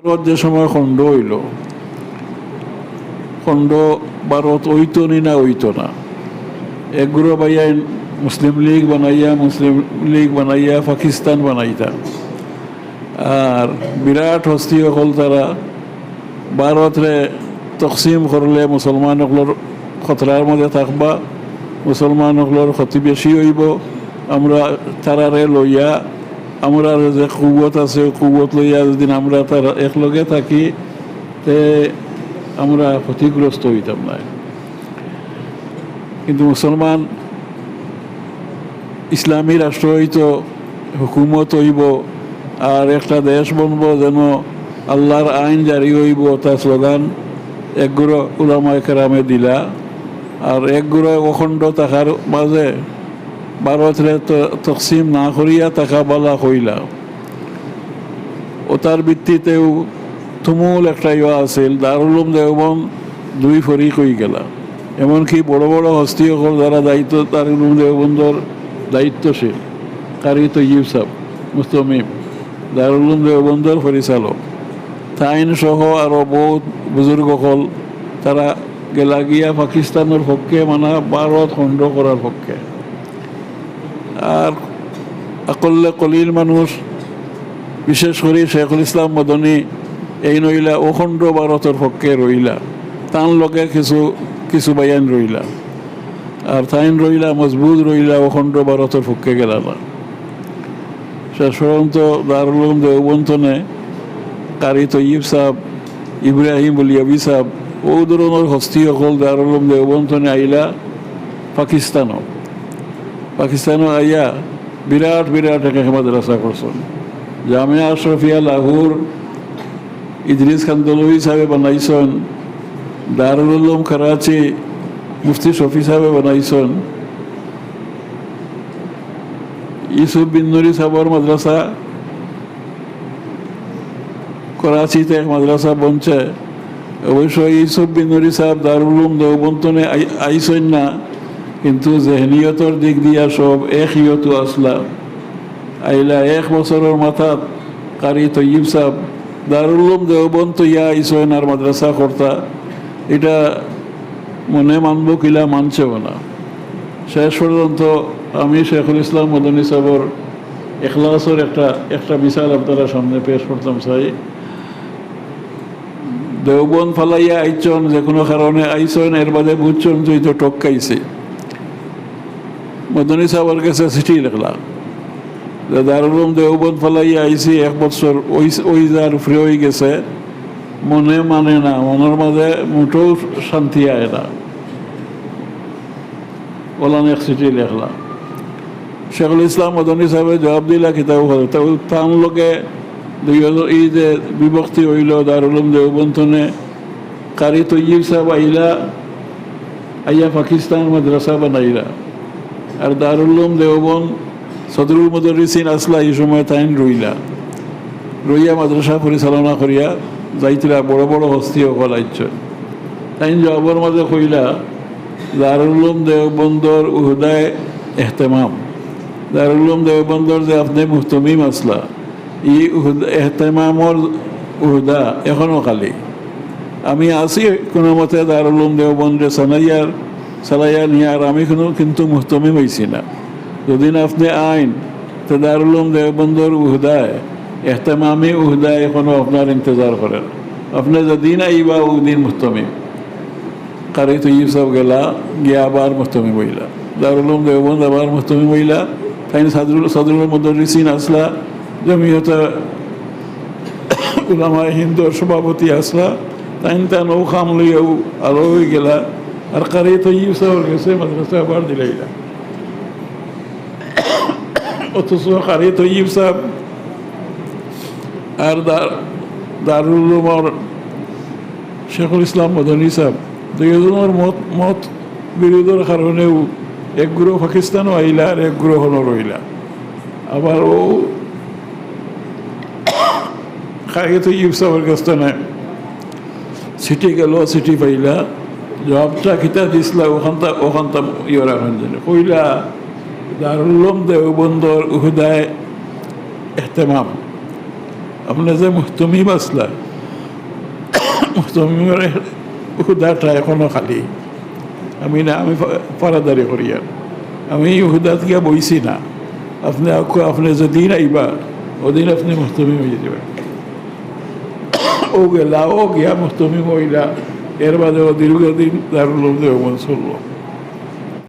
ভারত যে সময় খণ্ড হইল, খণ্ড ভারত হইতো নি না হইতো না, একগুলো বাইয়া মুসলিম লীগ বানাইয়া পাকিস্তান বানাইতা। আর বিরাট হস্তি হল তারা ভারতরে তকসিম করলে মুসলমানসকলের খতরার মধ্যে থাকবা, মুসলমানসকলের ক্ষতি বেশি হইব, আমরা তারারে লইয়া আমরা যে কুবত আছে কুবত লইয়া যদি আমরা তার একলগে থাকি তে আমরা ক্ষতিগ্রস্ত হইতাম না। কিন্তু মুসলমান ইসলামী রাষ্ট্র হইতো, হুকুমত হইব, আর একটা দেশ বনব যেন আল্লাহর আইন জারি হইব, তার স্লোগান একগুড়ো উলামায়ে কেরামে দিলা। আর একগুড়ো অখণ্ড থাকার মাঝে ভারতরে তকসিম না করিয়া থাকা বলা কইলা। ও তার ভিত্তিতেও তুমুল একটা ইয়া আছিল, দারুল উলুম দেওবন্দ দুই ফরিক হয়ে গেলা। এমনকি বড় বড় হস্তিসকল যারা দায়িত্ব দারুল উলুম দেওবন্দর দায়িত্বশীল, কারি তৈয়ব সাহেব মুস্তমিম দারুল উলুম দেওবন্দর পরিচালক, তাইন সহ আরও বহুত বুজুর্গসকল তারা গেলা গিয়া পাকিস্তানের পক্ষে মানে ভারত খণ্ড করার পক্ষে। আর আকল্লে কলিল মানুষ, বিশেষ করে শেখুল ইসলাম মদনী এই নইলা অখণ্ড ভারতের পক্ষে রইলা, তান লগে কিছু বায়ান রইলা, আর তাইন রইলা মজবুত রইলা অখণ্ড ভারতের পক্ষে গেলা না। শেষ পর্যন্ত দারুল উলুম দেওবন্দনে কারি তৈয়ব সাহেব, ইব্রাহিম বলিয়াবি সাহেব ও ধরনের হস্তিসকল দারুল উলুম দেওবন্দনে আইলা পাকিস্তানও আইয়া বিরাট বিরাট এক মাদ্রাসা করছেন। জামিয়া আশরাফিয়া লাহোর ইদ্রিস কান্দলুই সাহেবে বানাইছেন, দারুল উলুম করাচি মুফতি শফি সাহেবে বানাইছেন, ইউসুফ বিন নুরি সাহেবের মাদ্রাসা করাচিতে এক মাদ্রাসা বনছে। অবশ্যই ইউসুফ বিন নুরি সাহেব দারুল উলুম দেওবন্দনে আইছেন না, কিন্তু জেহনিয়তর দিক দিয়া সব এক ইয়তু আসলা। আইলা এক বছরের মাথাত কারি তৈয়ব সাহেব দারুল উলুম দেওবন্দ ইয়া আইছেন আর মাদ্রাসা কর্তা, এটা মনে মানব কিলা মানছেও না। শেষ পর্যন্ত আমি শেখুল ইসলাম মদনী সাহেবর এখলাসের একটা মিসাল আপনারা সামনে পেশ করতাম চাই। দেওবন্দ ফালাইয়া আইছন, যে কোনো কারণে আইছন, এর বাদে বুঝছেন যে তো টক্কাইছে। মদনী সাহেবের কাছে চিঠি লিখলা, দারুল উলুম দেওবন্দ ফালাইয়া আইছি, এক বছর ওই যার ফ্রি হয়ে গেছে, মনে মানে না, মনের মাঝে মুঠো শান্তি আয় না। ওলান এক চিঠি লেখলা, শেখুল ইসলাম মদনী সাহেবের জবাব দিলা কিতাব তার লোকে এই যে বিভক্তি হইল দারুল উলুম দেওবন্দনে কারি তৈয়ব সাহেব আইয়া পাকিস্তান মাদ্রাসা বানাইলা। আর দারুল উলুম দেওবন্দ সদরুল মুদাররিসিন আসলা, এই সময় তাইন রইয়া মাদ্রাসা পরিচালনা করিয়া যাইতিলা। বড় বড় হস্তি সকল আইছেন, তাইন জবাবের মাঝে কইলা দারুল উলুম দেওবন্দর উহদায় এহতেমাম, দারুল উলুম দেওবন্দর যে আপনি মুহতমিম আসলা, ই এহতেমামর উহদা এখনও খালি। আমি আছি কোনো মতে দারুল উলুম দেওবন্দে চালাইয়া নিয়ার, আমি কিন্তু মুহতমিম হয়েছি না। যদি আপনি আইন তো দারুল উলুম দেওবন্দর উহদায় এহতেমামি উহদায় এখনও আপনার ইন্তজার করেন। আপনি যেদিন আইবা ওদিন মুহতমিম। কারি তৈয়ব সাহেব গেলা গিয়া আবার মুহতমিম হইলা, দারুল উলুম দেওবন্দ আবার মুহতমিম হইলা। তাই সদরুল মুদাররিসিন আসলা, জমিয়ত উলামায়ে হিন্দর সভাপতি আসলা, তাই নৌখাম লইয়াও আরো হয়ে গেলা। আর কারি তৈয়ব সাহেবের কাছে মাদ্রাসা আবার দিলাইলা। অথচ কারি তৈয়ব সাহেব আর দারুল উলুমর শেখুল ইসলাম মদনী সাহেব দুজনের মত বিরোধের কারণেও এক গুরু পাকিস্তানও আইলা আর এক গুরু হলো রইলা। আবার ও কারি তৈয়ব সাহেবের কাছে না চিঠি গেল, চিঠি পাইলা, জবাবটা কিতা দিছিলা ওখানটা ইয়রা কইলা দারুল উলুম দেওবন্দর উহদায় এহতেমাম, আপনি যে মুহতমিম আসলা মুহতমিমের হুদাটা এখনো খালি। আমি পারাদারি করি আর আমি হুদা থেকে বইছি না। আপনি যেদিন আইবা ওদিন আপনি মুহতমিম হয়ে যাবেন। ও গেলা ও গিয়া মুহতমিম হইলা, এর বাদে ও দীর্ঘদিন দারুল উলুম দেওবন্দ চললো।